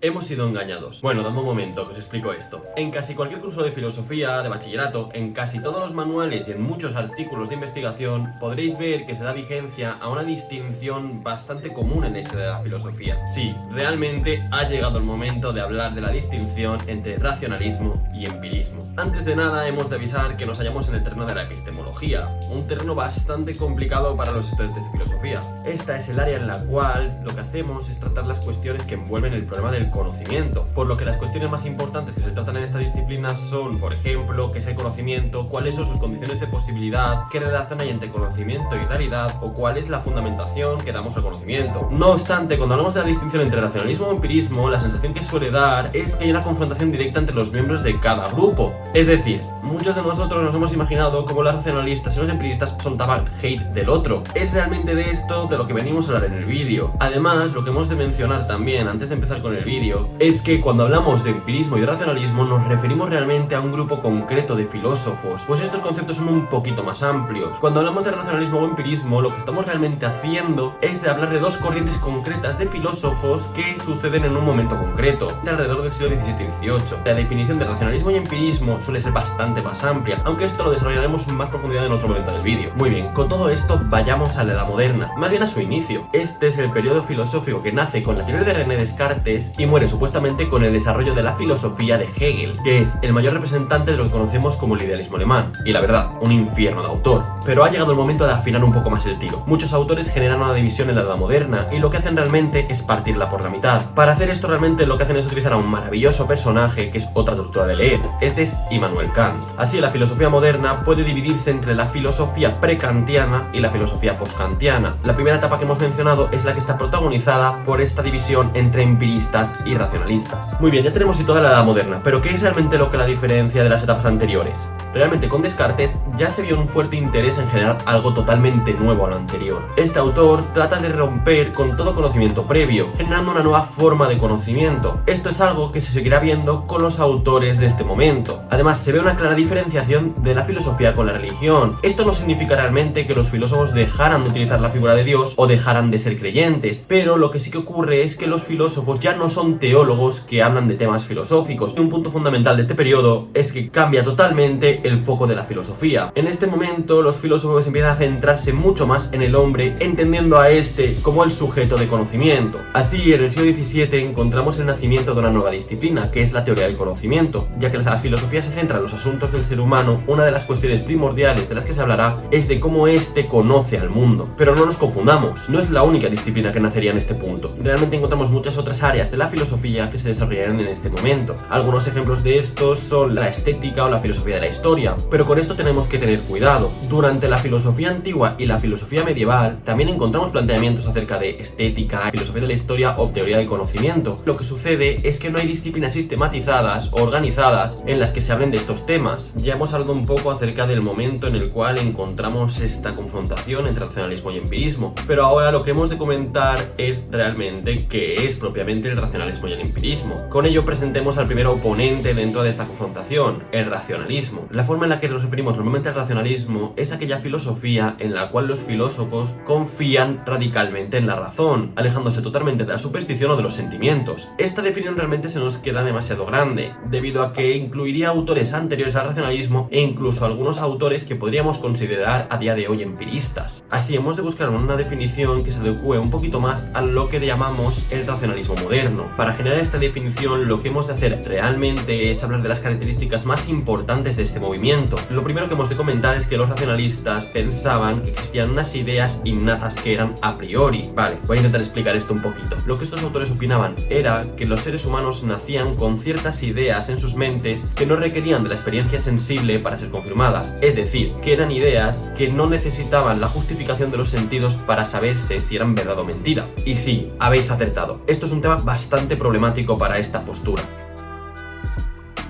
hemos sido engañados. Bueno, dame un momento que os explico esto. En casi cualquier curso de filosofía, de bachillerato, en casi todos los manuales y en muchos artículos de investigación, podréis ver que se da vigencia a una distinción bastante común en la historia de la filosofía. Sí, realmente ha llegado el momento de hablar de la distinción entre racionalismo y empirismo. Antes de nada, hemos de avisar que nos hallamos en el terreno de la epistemología, un terreno bastante complicado para los estudiantes de filosofía. Esta es el área en la cual lo que hacemos es tratar las cuestiones que envuelven el problema del conocimiento, por lo que las cuestiones más importantes que se tratan en esta disciplina son, por ejemplo, qué es el conocimiento, cuáles son sus condiciones de posibilidad, qué relación hay entre conocimiento y realidad, o cuál es la fundamentación que damos al conocimiento. No obstante, cuando hablamos de la distinción entre racionalismo y empirismo, la sensación que suele dar es que hay una confrontación directa entre los miembros de cada grupo. Es decir, muchos de nosotros nos hemos imaginado como los racionalistas y los empiristas son taban hate del otro. Es realmente de esto de lo que venimos a hablar en el vídeo. Además, lo que hemos de mencionar también antes de empezar con el vídeo es que cuando hablamos de empirismo y de racionalismo nos referimos realmente a un grupo concreto de filósofos, pues estos conceptos son un poquito más amplios. Cuando hablamos de racionalismo o empirismo, lo que estamos realmente haciendo es de hablar de dos corrientes concretas de filósofos que suceden en un momento concreto, de alrededor del siglo XVII y XVIII. La definición de racionalismo y empirismo suele ser bastante más amplia, aunque esto lo desarrollaremos en más profundidad en otro momento del vídeo. Muy bien, con todo esto vayamos a la Edad Moderna, más bien a su inicio. Este es el periodo filosófico que nace con la teoría de René Descartes y muere supuestamente con el desarrollo de la filosofía de Hegel, que es el mayor representante de lo que conocemos como el idealismo alemán. Y la verdad, un infierno de autor. Pero ha llegado el momento de afinar un poco más el tiro. Muchos autores generan una división en la Edad Moderna y lo que hacen realmente es partirla por la mitad. Para hacer esto realmente lo que hacen es utilizar a un maravilloso personaje que es otra tortura de leer. Este es Immanuel Kant. Así, la filosofía moderna puede dividirse entre la filosofía prekantiana y la filosofía postkantiana. La primera etapa que hemos mencionado es la que está protagonizada por esta división entre empiristas y racionalistas. Muy bien, ya tenemos situada la Edad Moderna, pero ¿qué es realmente lo que la diferencia de las etapas anteriores? Realmente con Descartes ya se vio un fuerte interés en generar algo totalmente nuevo a lo anterior. Este autor trata de romper con todo conocimiento previo, generando una nueva forma de conocimiento. Esto es algo que se seguirá viendo con los autores de este momento. Además, se ve una clara diferenciación de la filosofía con la religión. Esto no significa realmente que los filósofos dejaran de utilizar la figura de Dios o dejaran de ser creyentes, pero lo que sí que ocurre es que los filósofos ya no son teólogos que hablan de temas filosóficos. Y un punto fundamental de este periodo es que cambia totalmente el foco de la filosofía. En este momento los filósofos empiezan a centrarse mucho más en el hombre, entendiendo a este como el sujeto de conocimiento. Así, en el siglo XVII encontramos el nacimiento de una nueva disciplina, que es la teoría del conocimiento. Ya que la filosofía se centra en los asuntos del ser humano, una de las cuestiones primordiales de las que se hablará es de cómo éste conoce al mundo. Pero no nos confundamos, no es la única disciplina que nacería en este punto. Realmente encontramos muchas otras áreas de la filosofía que se desarrollaron en este momento. Algunos ejemplos de estos son la estética o la filosofía de la historia, pero con esto tenemos que tener cuidado. Durante la filosofía antigua y la filosofía medieval también encontramos planteamientos acerca de estética, filosofía de la historia o teoría del conocimiento. Lo que sucede es que no hay disciplinas sistematizadas o organizadas en las que se hablen de estos temas. Ya hemos hablado un poco acerca del momento en el cual encontramos esta confrontación entre racionalismo y empirismo, pero ahora lo que hemos de comentar es realmente qué es propiamente el racionalismo y el empirismo. Con ello presentemos al primer oponente dentro de esta confrontación, el racionalismo. La forma en la que nos referimos normalmente al racionalismo es aquella filosofía en la cual los filósofos confían radicalmente en la razón, alejándose totalmente de la superstición o de los sentimientos. Esta definición realmente se nos queda demasiado grande, debido a que incluiría autores anteriores al racionalismo e incluso algunos autores que podríamos considerar a día de hoy empiristas. Así, hemos de buscar una definición que se adecue un poquito más a lo que llamamos el racionalismo moderno. Para generar esta definición, lo que hemos de hacer realmente es hablar de las características más importantes de este movimiento. Lo primero que hemos de comentar es que los racionalistas pensaban que existían unas ideas innatas que eran a priori. Vale, voy a intentar explicar esto un poquito. Lo que estos autores opinaban era que los seres humanos nacían con ciertas ideas en sus mentes que no requerían de la experiencia sensible para ser confirmadas. Es decir, que eran ideas que no necesitaban la justificación de los sentidos para saberse si eran verdad o mentira. Y sí, habéis acertado. Esto es un tema bastante problemático para esta postura.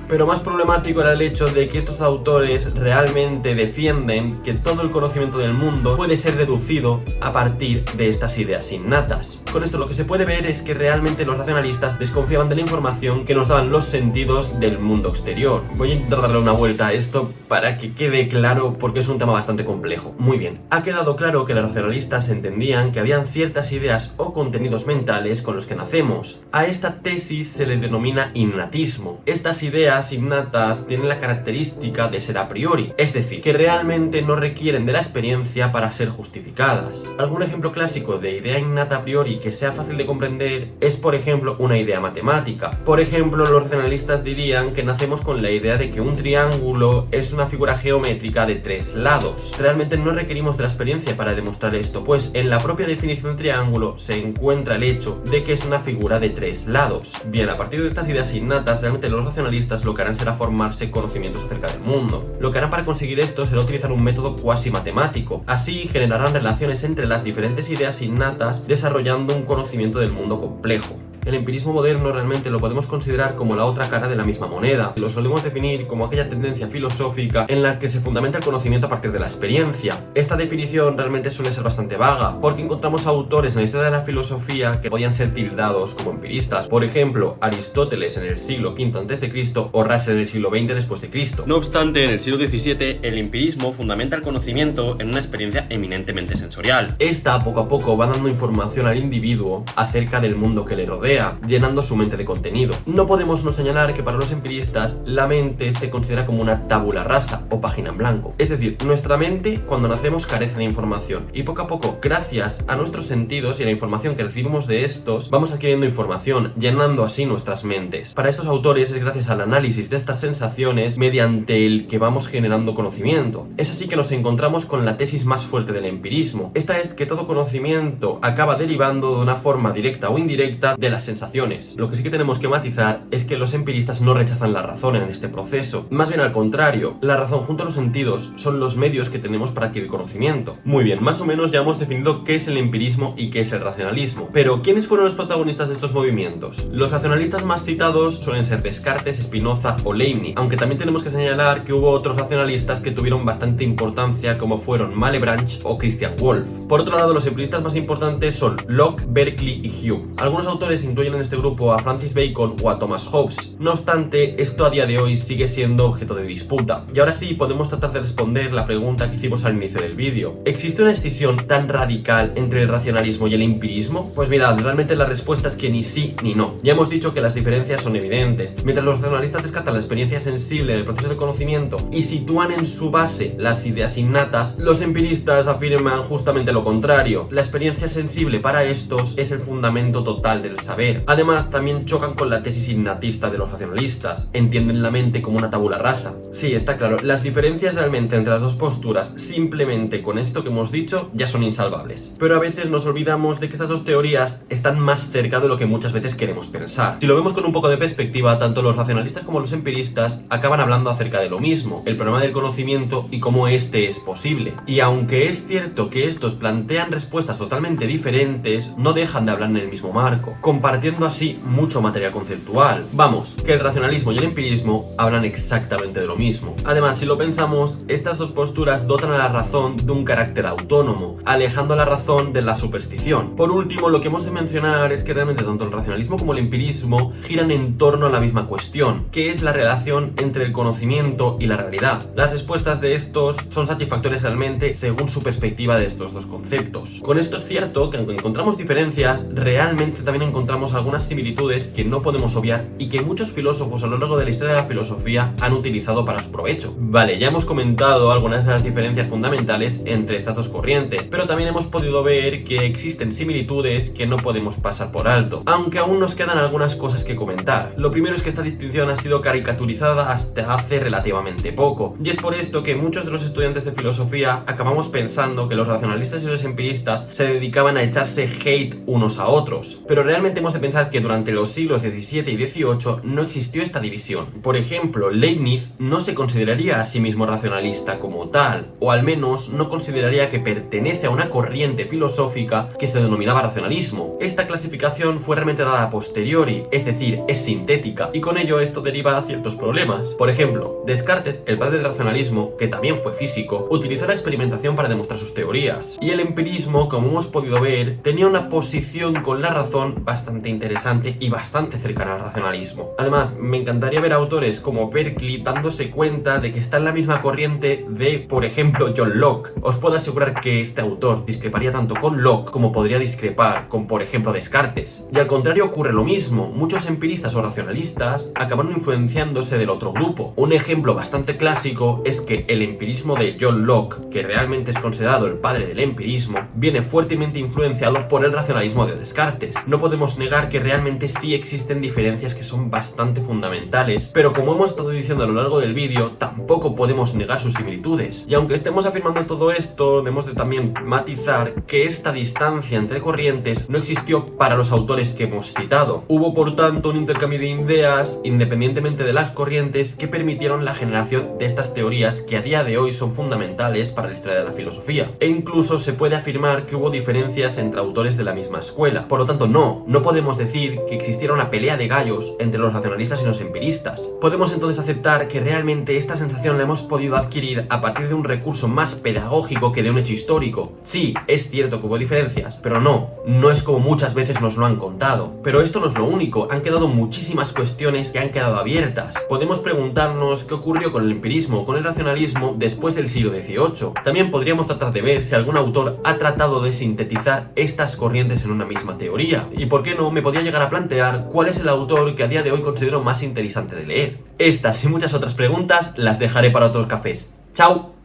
Pero más problemático era el hecho de que estos autores realmente defienden que todo el conocimiento del mundo puede ser deducido a partir de estas ideas innatas. Con esto lo que se puede ver es que realmente los racionalistas desconfiaban de la información que nos daban los sentidos del mundo exterior. Voy a intentar darle una vuelta a esto para que quede claro, porque es un tema bastante complejo. Muy bien, ha quedado claro que los racionalistas entendían que habían ciertas ideas o contenidos mentales con los que nacemos. A esta tesis se le denomina innatismo. Estas ideas innatas tienen la característica de ser a priori, es decir, que realmente no requieren de la experiencia para ser justificadas. Algún ejemplo clásico de idea innata a priori que sea fácil de comprender es, por ejemplo, una idea matemática. Por ejemplo, los racionalistas dirían que nacemos con la idea de que un triángulo es una figura geométrica de 3 lados. Realmente no requerimos de la experiencia para demostrar esto, pues en la propia definición de triángulo se encuentra el hecho de que es una figura de 3 lados. Bien, a partir de estas ideas innatas, realmente los racionalistas lo que harán será formarse conocimientos acerca del mundo. Lo que harán para conseguir esto será utilizar un método cuasi matemático. Así generarán relaciones entre las diferentes ideas innatas, desarrollando un conocimiento del mundo complejo. El empirismo moderno realmente lo podemos considerar como la otra cara de la misma moneda. Lo solemos definir como aquella tendencia filosófica en la que se fundamenta el conocimiento a partir de la experiencia. Esta definición realmente suele ser bastante vaga, porque encontramos autores en la historia de la filosofía que podían ser tildados como empiristas. Por ejemplo, Aristóteles en el siglo V a.C. o Russell en el siglo XX después de Cristo. No obstante, en el siglo XVII el empirismo fundamenta el conocimiento en una experiencia eminentemente sensorial. Esta poco a poco va dando información al individuo acerca del mundo que le rodea, llenando su mente de contenido. No podemos no señalar que para los empiristas la mente se considera como una tabula rasa o página en blanco. Es decir, nuestra mente cuando nacemos carece de información y poco a poco, gracias a nuestros sentidos y a la información que recibimos de estos, vamos adquiriendo información, llenando así nuestras mentes. Para estos autores es gracias al análisis de estas sensaciones mediante el que vamos generando conocimiento. Es así que nos encontramos con la tesis más fuerte del empirismo. Esta es que todo conocimiento acaba derivando de una forma directa o indirecta de las sensaciones. Lo que sí que tenemos que matizar es que los empiristas no rechazan la razón en este proceso. Más bien al contrario, la razón junto a los sentidos son los medios que tenemos para adquirir conocimiento. Muy bien, más o menos ya hemos definido qué es el empirismo y qué es el racionalismo. Pero, ¿quiénes fueron los protagonistas de estos movimientos? Los racionalistas más citados suelen ser Descartes, Spinoza o Leibniz, aunque también tenemos que señalar que hubo otros racionalistas que tuvieron bastante importancia, como fueron Malebranche o Christian Wolff. Por otro lado, los empiristas más importantes son Locke, Berkeley y Hume. Algunos autores incluyen en este grupo a Francis Bacon o a Thomas Hobbes. No obstante, esto a día de hoy sigue siendo objeto de disputa. Y ahora sí, podemos tratar de responder la pregunta que hicimos al inicio del vídeo. ¿Existe una escisión tan radical entre el racionalismo y el empirismo? Pues mirad, realmente la respuesta es que ni sí ni no. Ya hemos dicho que las diferencias son evidentes. Mientras los racionalistas descartan la experiencia sensible en el proceso de conocimiento y sitúan en su base las ideas innatas, los empiristas afirman justamente lo contrario. La experiencia sensible para estos es el fundamento total del saber. Además, también chocan con la tesis innatista de los racionalistas. Entienden la mente como una tabula rasa. Sí, está claro, las diferencias realmente entre las dos posturas, simplemente con esto que hemos dicho, ya son insalvables. Pero a veces nos olvidamos de que estas dos teorías están más cerca de lo que muchas veces queremos pensar. Si lo vemos con un poco de perspectiva, tanto los racionalistas como los empiristas acaban hablando acerca de lo mismo, el problema del conocimiento y cómo este es posible. Y aunque es cierto que estos plantean respuestas totalmente diferentes, no dejan de hablar en el mismo marco, compartiendo así mucho material conceptual. Vamos, que el racionalismo y el empirismo hablan exactamente de lo mismo. Además, si lo pensamos, estas dos posturas dotan a la razón de un carácter autónomo, alejando a la razón de la superstición. Por último, lo que hemos de mencionar es que realmente tanto el racionalismo como el empirismo giran en torno a la misma cuestión, que es la relación entre el conocimiento y la realidad. Las respuestas de estos son satisfactorias realmente según su perspectiva de estos dos conceptos. Con esto es cierto que aunque encontramos diferencias, realmente también encontramos algunas similitudes que no podemos obviar y que muchos filósofos a lo largo de la historia de la filosofía han utilizado para su provecho. Vale, ya hemos comentado algunas de las diferencias fundamentales entre estas dos corrientes, pero también hemos podido ver que existen similitudes que no podemos pasar por alto, aunque aún nos quedan algunas cosas que comentar. Lo primero es que esta distinción ha sido caricaturizada hasta hace relativamente poco, y es por esto que muchos de los estudiantes de filosofía acabamos pensando que los racionalistas y los empiristas se dedicaban a echarse hate unos a otros, pero realmente hemos de pensar que durante los siglos XVII y XVIII no existió esta división. Por ejemplo, Leibniz no se consideraría a sí mismo racionalista como tal, o al menos no consideraría que pertenece a una corriente filosófica que se denominaba racionalismo. Esta clasificación fue realmente dada a posteriori, es decir, es sintética, y con ello esto deriva a ciertos problemas. Por ejemplo, Descartes, el padre del racionalismo, que también fue físico, utilizó la experimentación para demostrar sus teorías, y el empirismo, como hemos podido ver, tenía una posición con la razón bastante interesante y bastante cercana al racionalismo. Además, me encantaría ver autores como Berkeley dándose cuenta de que está en la misma corriente de, por ejemplo, John Locke. Os puedo asegurar que este autor discreparía tanto con Locke como podría discrepar con, por ejemplo, Descartes. Y al contrario ocurre lo mismo, muchos empiristas o racionalistas acabaron influenciándose del otro grupo. Un ejemplo bastante clásico es que el empirismo de John Locke, que realmente es considerado el padre del empirismo, viene fuertemente influenciado por el racionalismo de Descartes. No podemos negar que realmente sí existen diferencias que son bastante fundamentales, pero como hemos estado diciendo a lo largo del vídeo, tampoco podemos negar sus similitudes. Y aunque estemos afirmando todo esto, debemos de también matizar que esta distancia entre corrientes no existió para los autores que hemos citado. Hubo por tanto un intercambio de ideas, independientemente de las corrientes, que permitieron la generación de estas teorías que a día de hoy son fundamentales para la historia de la filosofía. E incluso se puede afirmar que hubo diferencias entre autores de la misma escuela. Por lo tanto, no podemos decir que existiera una pelea de gallos entre los racionalistas y los empiristas. Podemos entonces aceptar que realmente esta sensación la hemos podido adquirir a partir de un recurso más pedagógico que de un hecho histórico. Sí, es cierto que hubo diferencias, pero no es como muchas veces nos lo han contado. Pero esto no es lo único, han quedado muchísimas cuestiones que han quedado abiertas. Podemos preguntarnos qué ocurrió con el empirismo o con el racionalismo después del siglo XVIII. También podríamos tratar de ver si algún autor ha tratado de sintetizar estas corrientes en una misma teoría. Y por qué no, me podría llegar a plantear cuál es el autor que a día de hoy considero más interesante de leer. Estas y muchas otras preguntas las dejaré para otros cafés. ¡Chao!